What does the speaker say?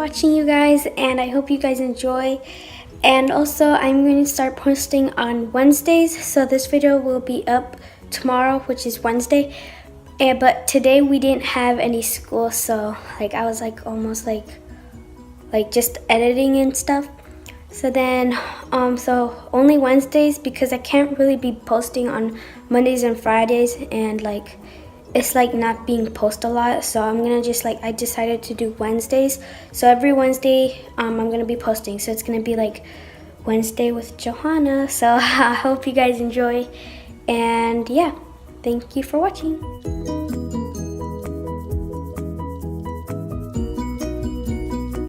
watching, you guys, and I hope you guys enjoy. And also, I'm going to start posting on Wednesdays, so this video will be up tomorrow, which is Wednesday. But today we didn't have any school, so like I was like almost like just editing and stuff. So then, so only Wednesdays, because I can't really be posting on Mondays and Fridays, and like it's like not being posted a lot. So I'm gonna just like, I decided to do Wednesdays. So every Wednesday, I'm gonna be posting. So it's gonna be like Wednesday with Johanna. So I hope you guys enjoy, and yeah, thank you for watching.